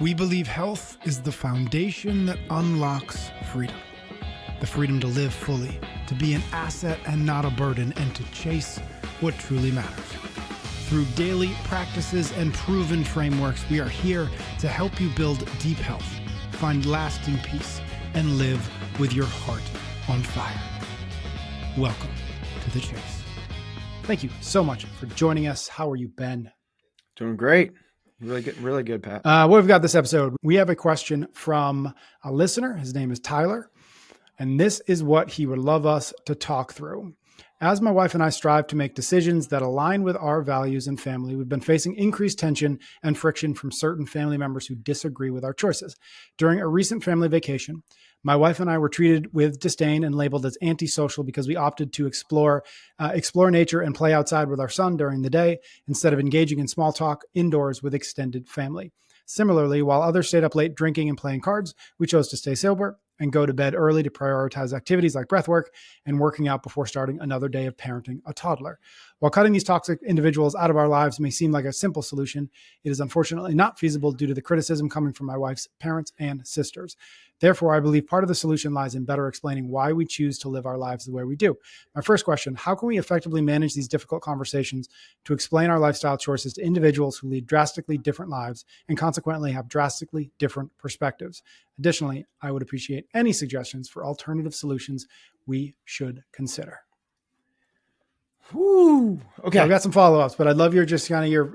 We believe health is the foundation that unlocks freedom. The freedom to live fully, to be an asset and not a burden, and to chase what truly matters. Through daily practices and proven frameworks, we are here to help you build deep health, find lasting peace, and live with your heart on fire. Welcome to the chase. Thank you so much for joining us. How are you, Ben? Doing great. Really good, Pat. What we've got this episode, we have a question from a listener. His name is Tyler, and this is what he would love us to talk through. As my wife and I strive to make decisions that align with our values and family, we've been facing increased tension and friction from certain family members who disagree with our choices. During a recent family vacation, my wife and I were treated with disdain and labeled as antisocial because we opted to explore nature and play outside with our son during the day instead of engaging in small talk indoors with extended family. Similarly, while others stayed up late drinking and playing cards, we chose to stay sober and go to bed early to prioritize activities like breath work and working out before starting another day of parenting a toddler. While cutting these toxic individuals out of our lives may seem like a simple solution, it is unfortunately not feasible due to the criticism coming from my wife's parents and sisters. Therefore, I believe part of the solution lies in better explaining why we choose to live our lives the way we do. My first question, how can we effectively manage these difficult conversations to explain our lifestyle choices to individuals who lead drastically different lives and consequently have drastically different perspectives? Additionally, I would appreciate any suggestions for alternative solutions we should consider. Woo. Okay. I've got some follow-ups, but I'd love your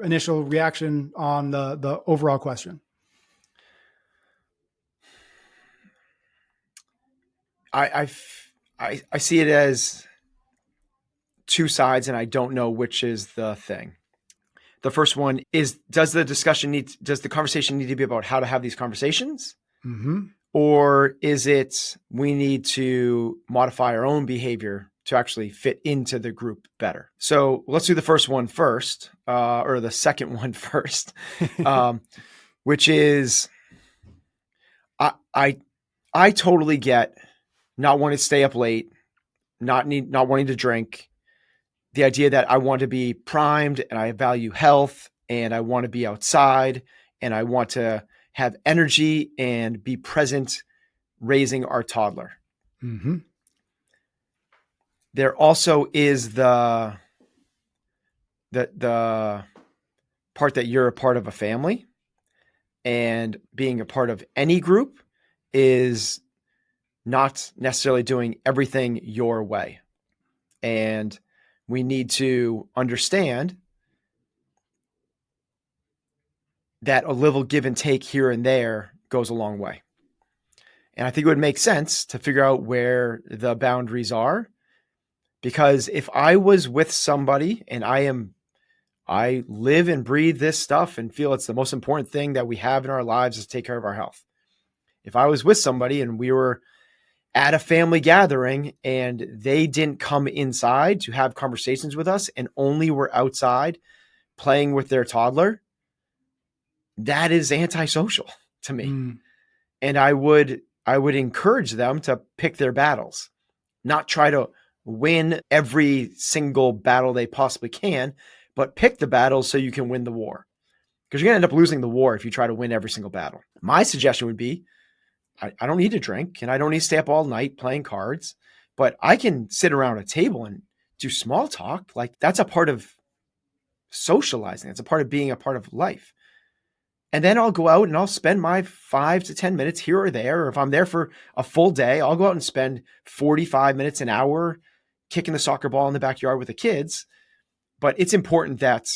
initial reaction on the overall question. I see it as two sides, and I don't know which is the thing. The first one is, does the conversation need to be about how to have these conversations? Mm-hmm. Or is it, we need to modify our own behavior to actually fit into the group better? So let's do the first one first, or the second one first, which is, I totally get not wanting to stay up late, not wanting to drink, the idea that I want to be primed and I value health and I want to be outside and I want to have energy and be present raising our toddler. Mm-hmm. There also is the part that you're a part of a family, and being a part of any group is not necessarily doing everything your way. And we need to understand that a little give and take here and there goes a long way. And I think it would make sense to figure out where the boundaries are, because if I was with somebody and I live and breathe this stuff and feel it's the most important thing that we have in our lives is to take care of our health. If I was with somebody and we were at a family gathering and they didn't come inside to have conversations with us and only were outside playing with their toddler, that is antisocial to me. Mm. And I would encourage them to pick their battles, not try to win every single battle they possibly can, but pick the battles so you can win the war. Because you're going to end up losing the war if you try to win every single battle. My suggestion would be, I don't need to drink and I don't need to stay up all night playing cards, but I can sit around a table and do small talk. Like, that's a part of socializing. It's a part of being a part of life. And then I'll go out and I'll spend my 5 to 10 minutes here or there. Or if I'm there for a full day, I'll go out and spend 45 minutes, an hour kicking the soccer ball in the backyard with the kids. But it's important that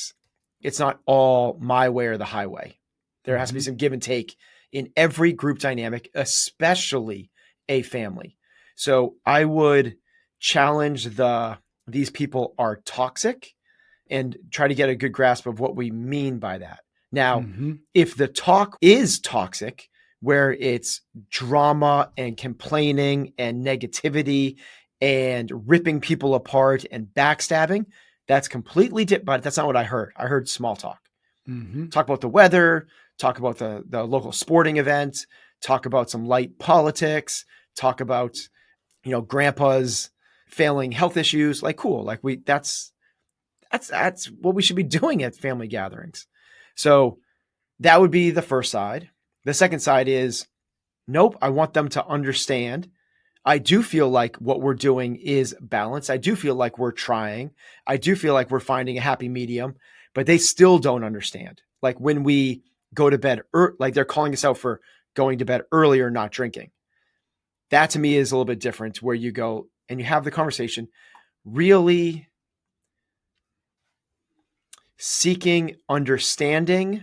it's not all my way or the highway. There has to be some give and take in every group dynamic, especially a family. So I would challenge these people are toxic and try to get a good grasp of what we mean by that. Now, if the talk is toxic, where it's drama and complaining and negativity and ripping people apart and backstabbing, that's completely different, but that's not what I heard. I heard small talk. Talk about the weather, talk about the local sporting event, talk about some light politics, talk about, grandpa's failing health issues. Like, cool. Like, that's what we should be doing at family gatherings. So that would be the first side. The second side is, nope, I want them to understand. I do feel like what we're doing is balanced. I do feel like we're trying. I do feel like we're finding a happy medium, but they still don't understand. Like when we go to bed, like they're calling us out for going to bed earlier, not drinking. That to me is a little bit different, where you go and you have the conversation, really seeking understanding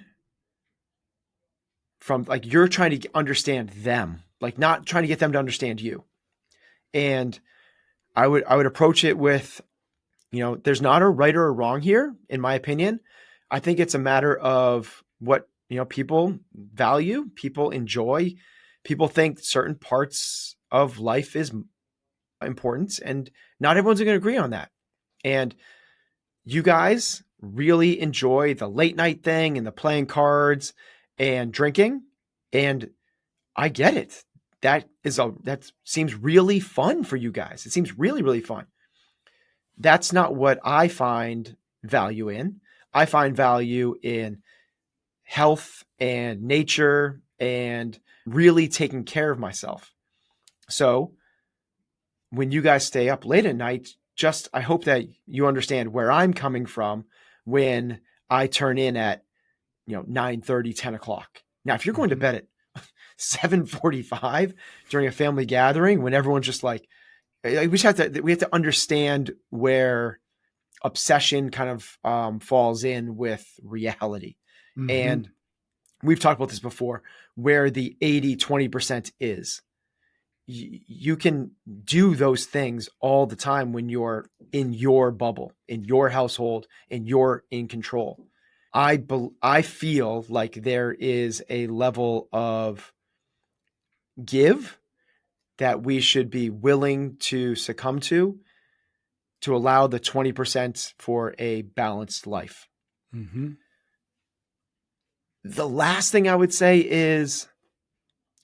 from, like, you're trying to understand them, like not trying to get them to understand you. And I would approach it with, there's not a right or a wrong here, in my opinion. I think it's a matter of what, people value, people enjoy, people think certain parts of life is important, and not everyone's going to agree on that. And you guys really enjoy the late night thing and the playing cards and drinking. And I get it. That seems really fun for you guys. It seems really, really fun. That's not what I find value in. I find value in health and nature and really taking care of myself. So when you guys stay up late at night, I hope that you understand where I'm coming from when I turn in at 9:30, 10 o'clock. Now, if you're going to bed at 7:45 during a family gathering, when everyone's just like, we have to understand where obsession kind of falls in with reality. Mm-hmm. And we've talked about this before, where the 80-20% is. You can do those things all the time when you're in your bubble, in your household, and you're in control. I feel like there is a level of give that we should be willing to succumb to allow the 20% for a balanced life. Mm-hmm. The last thing I would say is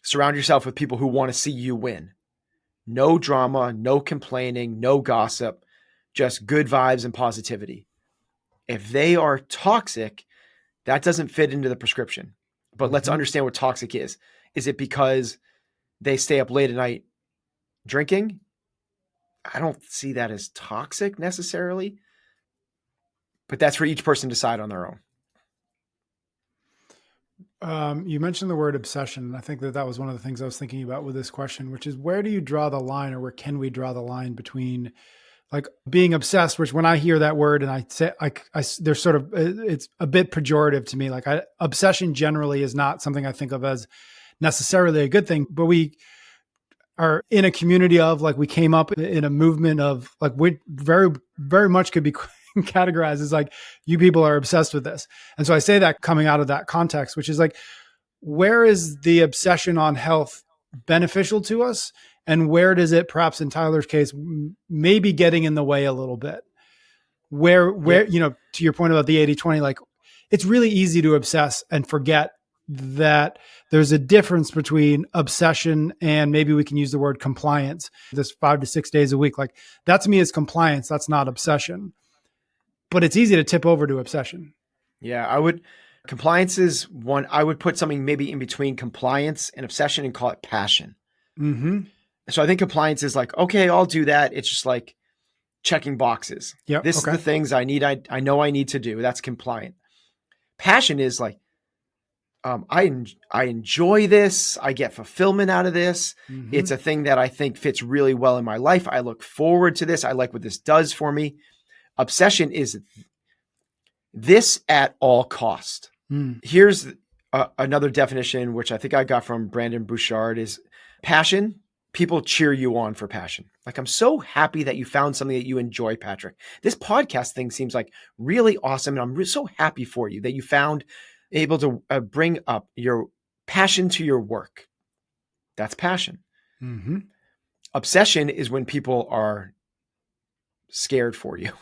surround yourself with people who want to see you win. No drama, no complaining, no gossip, just good vibes and positivity. If they are toxic, that doesn't fit into the prescription. But let's understand what toxic is. Is it because they stay up late at night drinking? I don't see that as toxic necessarily, but that's for each person to decide on their own. You mentioned the word obsession. I think that was one of the things I was thinking about with this question, which is, where do you draw the line, or where can we draw the line between like being obsessed, which when I hear that word and I say, there's sort of, it's a bit pejorative to me. Like obsession generally is not something I think of as necessarily a good thing, but we are in a community of, like, we came up in a movement of, like, we very, very much could be categorized as like, you people are obsessed with this. And so I say that coming out of that context, which is like, where is the obsession on health beneficial to us? And where does it, perhaps in Tyler's case, maybe getting in the way a little bit? Where, to your point about the 80-20, like, it's really easy to obsess and forget that there's a difference between obsession and, maybe we can use the word compliance. This 5 to 6 days a week, like, that to me is compliance. That's not obsession, but it's easy to tip over to obsession. Yeah, compliance is one. I would put something maybe in between compliance and obsession and call it passion. Mm-hmm. So I think compliance is like, okay, I'll do that. It's just like checking boxes. Yep. This is the things I need. I know I need to do. That's compliant. Passion is like, I enjoy this. I get fulfillment out of this. Mm-hmm. It's a thing that I think fits really well in my life. I look forward to this. I like what this does for me. Obsession is this at all cost. Here's another definition, which I think I got from Brandon Bouchard, is passion. People cheer you on for passion. Like, I'm so happy that you found something that you enjoy, Patrick. This podcast thing seems like really awesome. And I'm so happy for you that you found able to bring up your passion to your work. That's passion. Mm-hmm. Obsession is when people are scared for you.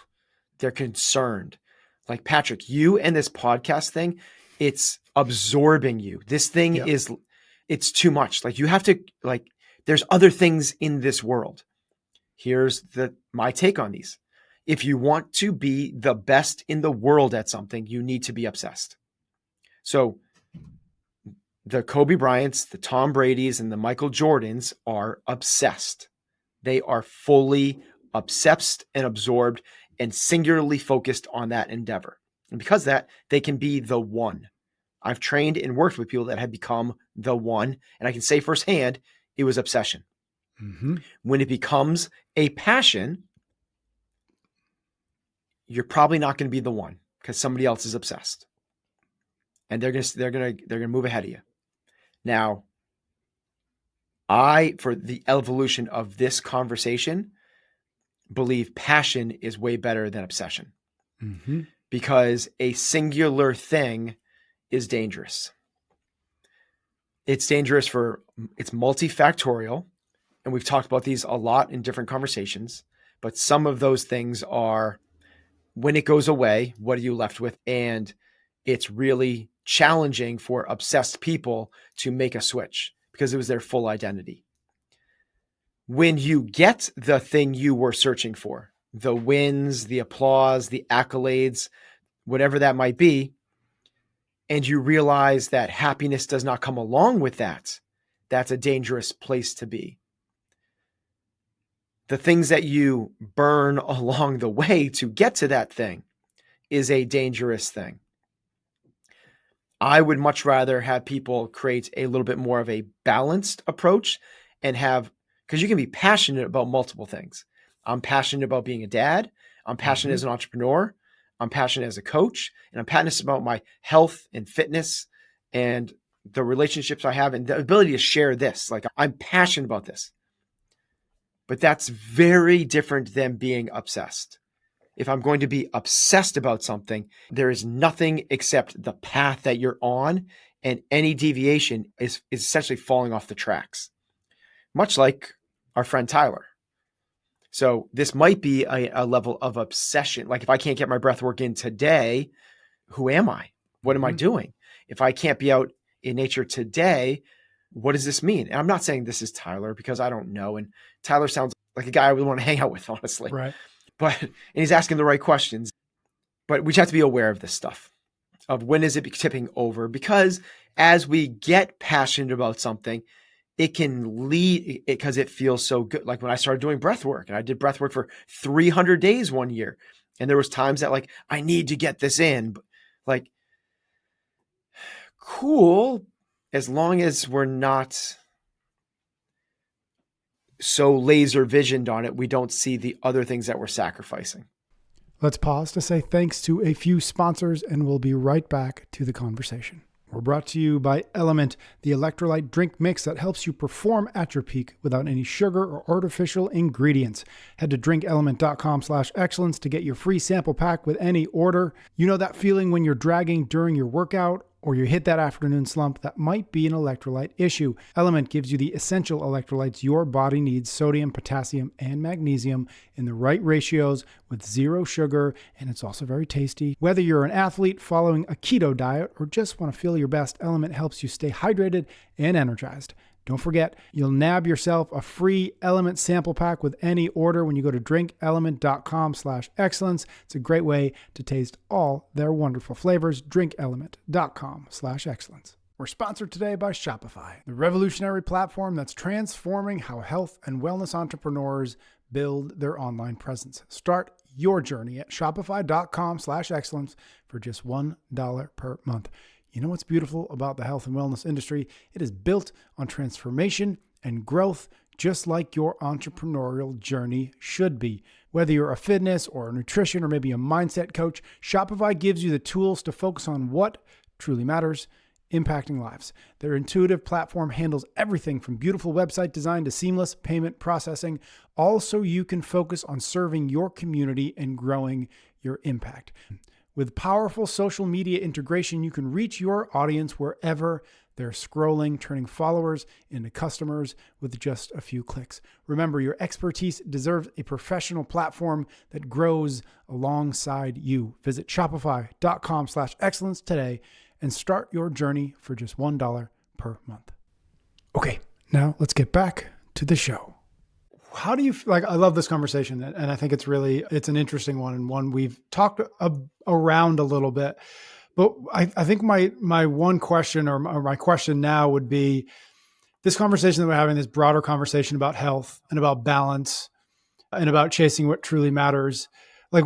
They're concerned. Like, Patrick, you and this podcast thing, it's absorbing you. This thing it's too much. Like, you have to, like, there's other things in this world. Here's my take on these. If you want to be the best in the world at something, you need to be obsessed. So The Kobe Bryants, the Tom Bradys, and the Michael Jordans are obsessed. They are fully obsessed and absorbed and singularly focused on that endeavor. And because of that, they can be the one. I've trained and worked with people that have become the one, and I can say firsthand, it was obsession. Mm-hmm. When it becomes a passion, you're probably not going to be the one because somebody else is obsessed, and they're going to move ahead of you. Now, for the evolution of this conversation, believe passion is way better than obsession, because a singular thing is dangerous. It's dangerous it's multifactorial, and we've talked about these a lot in different conversations, but some of those things are, when it goes away, what are you left with? And it's really challenging for obsessed people to make a switch because it was their full identity. When you get the thing you were searching for, the wins, the applause, the accolades, whatever that might be, and you realize that happiness does not come along with that, that's a dangerous place to be. The things that you burn along the way to get to that thing is a dangerous thing. I would much rather have people create a little bit more of a balanced approach and because you can be passionate about multiple things. I'm passionate about being a dad. I'm passionate as an entrepreneur. I'm passionate as a coach, and I'm passionate about my health and fitness and the relationships I have and the ability to share this. Like, I'm passionate about this, but that's very different than being obsessed. If I'm going to be obsessed about something, there is nothing except the path that you're on, and any deviation is essentially falling off the tracks, much like our friend Tyler. So this might be a level of obsession. Like, if I can't get my breath work in today, who am I? What am I doing? If I can't be out in nature today, what does this mean? And I'm not saying this is Tyler because I don't know. And Tyler sounds like a guy I would want to hang out with, honestly. Right. And he's asking the right questions. But we just have to be aware of this stuff, of when is it tipping over? Because as we get passionate about something, it can lead, because it feels so good. Like when I started doing breath work, and I did breath work for 300 days one year. And there was times that, like, I need to get this in. Like, cool, as long as we're not so laser visioned on it, we don't see the other things that we're sacrificing. Let's pause to say thanks to a few sponsors, and we'll be right back to the conversation. We're brought to you by Element, the electrolyte drink mix that helps you perform at your peak without any sugar or artificial ingredients. Head to drinkelement.com/excellence to get your free sample pack with any order. You know that feeling when you're dragging during your workout, or you hit that afternoon slump? That might be an electrolyte issue. Element gives you the essential electrolytes your body needs: sodium, potassium, and magnesium in the right ratios with zero sugar, and it's also very tasty. Whether you're an athlete following a keto diet or just want to feel your best, Element helps you stay hydrated and energized. Don't forget, you'll nab yourself a free Element sample pack with any order when you go to drinkelement.com/excellence. It's a great way to taste all their wonderful flavors. drinkelement.com/excellence. We're sponsored today by Shopify, the revolutionary platform that's transforming how health and wellness entrepreneurs build their online presence. Start your journey at shopify.com/excellence for just $1 per month. You know what's beautiful about the health and wellness industry? It is built on transformation and growth, just like your entrepreneurial journey should be. Whether you're a fitness or a nutrition or maybe a mindset coach, Shopify gives you the tools to focus on what truly matters: impacting lives. Their intuitive platform handles everything from beautiful website design to seamless payment processing, all so you can focus on serving your community and growing your impact. With powerful social media integration, you can reach your audience wherever they're scrolling, turning followers into customers with just a few clicks. Remember, your expertise deserves a professional platform that grows alongside you. Visit shopify.com/excellence today and start your journey for just $1 per month. Okay, now let's get back to the show. How do you, like, I love this conversation, and I think it's an interesting one, and one we've talked around a little bit, But I think my one question or my question now would be this conversation that we're having, this broader conversation about health and about balance and about chasing what truly matters. Like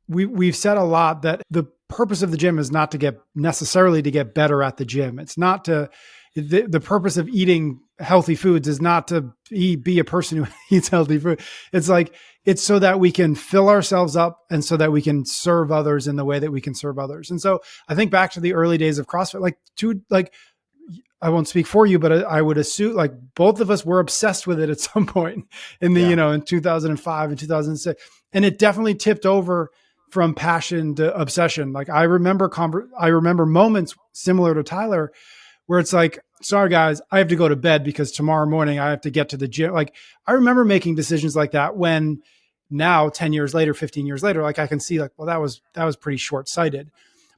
we've said a lot that the purpose of the gym is not to get necessarily to get better at the gym. It's not to the purpose of eating healthy foods is not to be a person who eats healthy food. It's like it's so that we can fill ourselves up and so that we can serve others in the way that we can serve others. And so I think back to the early days of CrossFit, like I won't speak for you, but I would assume like both of us were obsessed with it at some point in the, Yeah. in 2005 and 2006. And it definitely tipped over from passion to obsession. Like I remember moments similar to Tyler where it's like, sorry guys, I have to go to bed because tomorrow morning I have to get to the gym. Like I remember making decisions like that when now 10 years later, 15 years later, like I can see like, well, that was pretty short-sighted.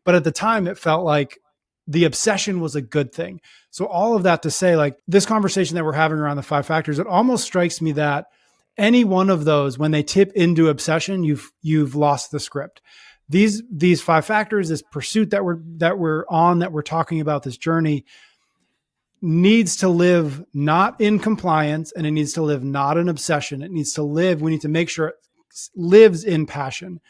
But at the time it felt like the obsession was a good thing. So all of that to say, like this conversation that we're having around the 5 factors, it almost strikes me that any one of those, when they tip into obsession, you've lost the script. These 5 factors, this pursuit that we're on, that we're talking about, this journey needs to live not in compliance, and it needs to live not in obsession. It needs to live. We need to make sure it lives in passion.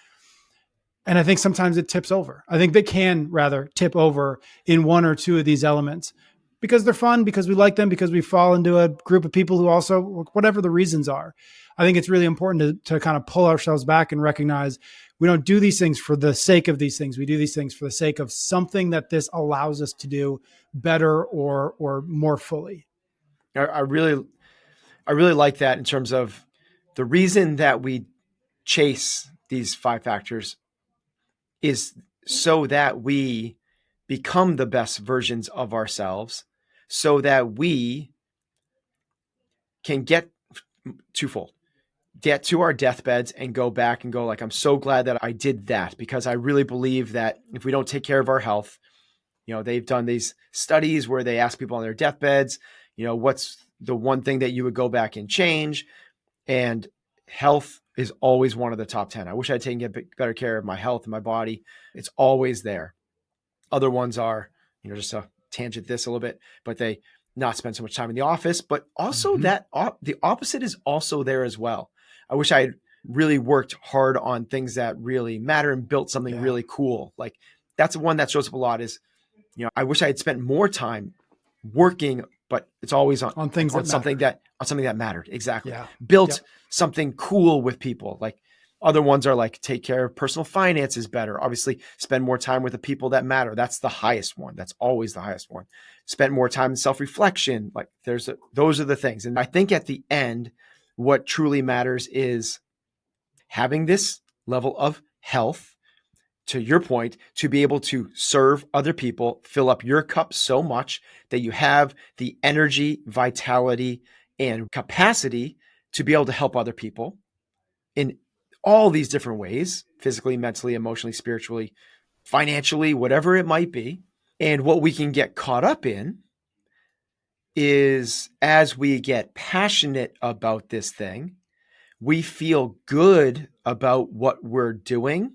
And I think sometimes it tips over. I think they can rather tip over in one or two of these elements because they're fun, because we like them, because we fall into a group of people who also, whatever the reasons are. I think it's really important to kind of pull ourselves back and recognize we don't do these things for the sake of these things. We do these things for the sake of something that this allows us to do better or more fully. I really like that in terms of the reason that we chase these 5 factors is so that we become the best versions of ourselves, so that we can get twofold, get to our deathbeds and go back and go like, I'm so glad that I did that, because I really believe that if we don't take care of our health, they've done these studies where they ask people on their deathbeds, what's the one thing that you would go back and change? And health is always one of the top 10. I wish I'd taken better care of my health and my body. It's always there. Other ones are, just to tangent this a little bit, but they not spend so much time in the office, but also that the opposite is also there as well. I wish I had really worked hard on things that really matter and built something really cool. Like that's one that shows up a lot is, I wish I had spent more time working, but it's always on things on that something matter. something that mattered. Exactly. Yeah. Built something cool with people. Like other ones are like take care of personal finances better. Obviously, spend more time with the people that matter. That's the highest one. That's always the highest one. Spend more time in self-reflection. Like those are the things. And I think at the end, what truly matters is having this level of health, to your point, to be able to serve other people, fill up your cup so much that you have the energy, vitality, and capacity to be able to help other people in all these different ways, physically, mentally, emotionally, spiritually, financially, whatever it might be. And what we can get caught up in is as we get passionate about this thing, we feel good about what we're doing.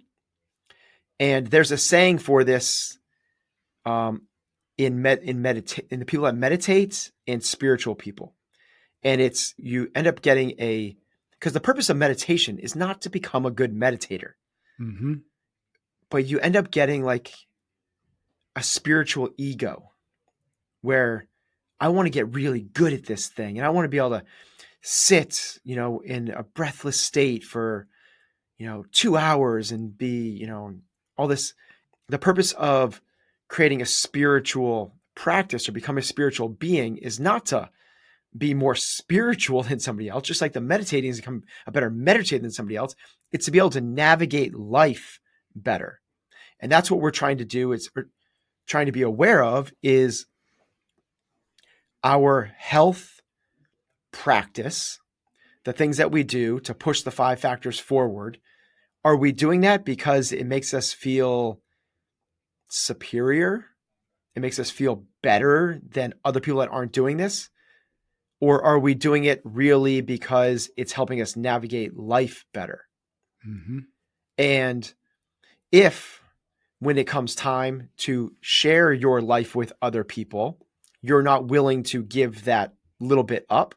And there's a saying for this in the people that meditate and spiritual people. And it's you end up getting because the purpose of meditation is not to become a good meditator, but you end up getting like a spiritual ego where I want to get really good at this thing. And I want to be able to sit, in a breathless state for, 2 hours and be, all this. The purpose of creating a spiritual practice or become a spiritual being is not to be more spiritual than somebody else, just like the meditating is to become a better meditator than somebody else. It's to be able to navigate life better. And that's what we're trying to do. Trying to be aware of is our health practice, the things that we do to push the 5 factors forward. Are we doing that because it makes us feel superior? It makes us feel better than other people that aren't doing this? Or are we doing it really because it's helping us navigate life better? And if when it comes time to share your life with other people, you're not willing to give that little bit up.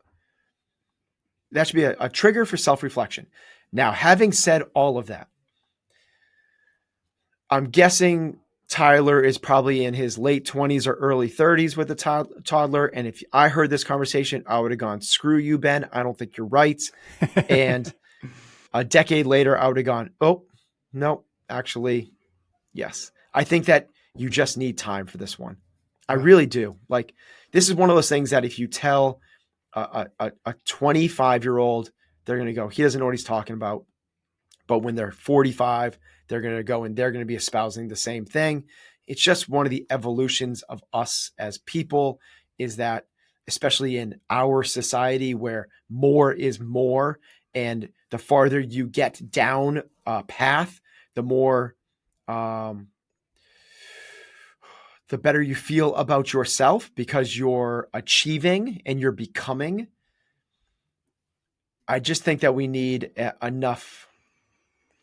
That should be a trigger for self-reflection. Now, having said all of that, I'm guessing Tyler is probably in his late 20s or early 30s with a toddler. And if I heard this conversation, I would have gone, screw you, Ben. I don't think you're right. And a decade later, I would have gone, oh, no, actually, yes. I think that you just need time for this one. I really do. Like, this is one of those things that if you tell a 25-year-old, they're going to go, he doesn't know what he's talking about. But when they're 45, they're going to go and they're going to be espousing the same thing. It's just one of the evolutions of us as people, is that especially in our society where more is more, and the farther you get down a path, the more, the better you feel about yourself because you're achieving and you're becoming. I just think that we need enough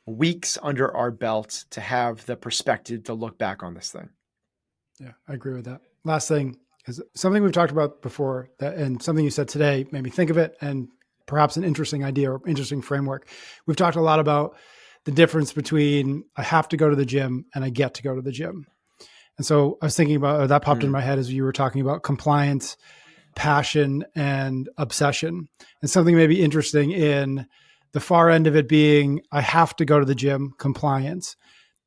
weeks under our belt to have the perspective to look back on this thing. Yeah, I agree with that. Last thing is something we've talked about before, and something you said today made me think of it, and perhaps an interesting idea or interesting framework. We've talked a lot about the difference between I have to go to the gym and I get to go to the gym. And so I was thinking about, that popped in my head as you were talking about compliance, passion, and obsession. And something maybe interesting in the far end of it being, I have to go to the gym, compliance.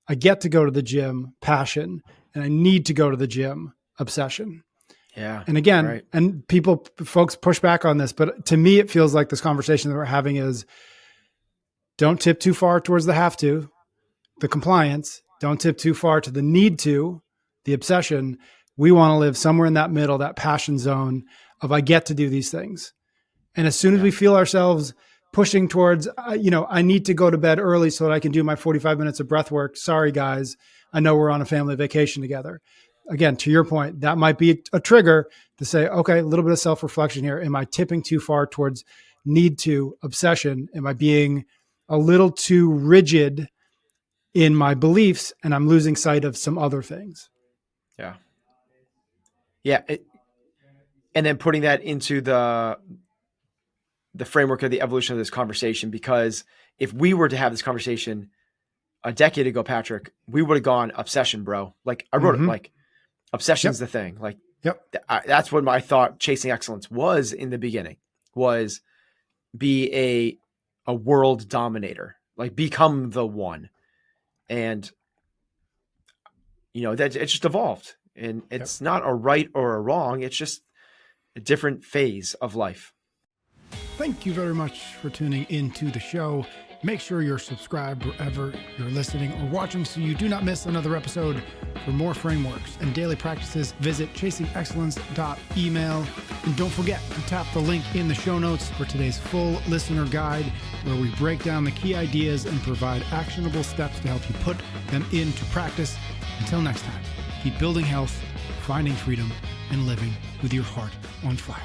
I get to go to the gym, passion. And I need to go to the gym, obsession. Yeah. And again, right. and folks push back on this, but to me, it feels like this conversation that we're having is, don't tip too far towards the have to, the compliance. Don't tip too far to the need to, the obsession. We want to live somewhere in that middle, that passion zone of I get to do these things. And as soon as we feel ourselves pushing towards, I need to go to bed early so that I can do my 45 minutes of breath work. Sorry, guys. I know we're on a family vacation together. Again, to your point, that might be a trigger to say, okay, a little bit of self-reflection here. Am I tipping too far towards need to, obsession? Am I being a little too rigid in my beliefs and I'm losing sight of some other things? Yeah. Yeah. And then putting that into the framework of the evolution of this conversation, because if we were to have this conversation a decade ago, Patrick, we would have gone obsession, bro. Like I wrote it, like obsession's the thing. Like that's what I thought chasing excellence was in the beginning, was be a world dominator, like become the one. And that it's just evolved, and it's not a right or a wrong. It's just a different phase of life. Thank you very much for tuning into the show. Make sure you're subscribed wherever you're listening or watching so you do not miss another episode. For more frameworks and daily practices, visit chasingexcellence.email. And don't forget to tap the link in the show notes for today's full listener guide, where we break down the key ideas and provide actionable steps to help you put them into practice. Until next time, keep building health, finding freedom, and living with your heart on fire.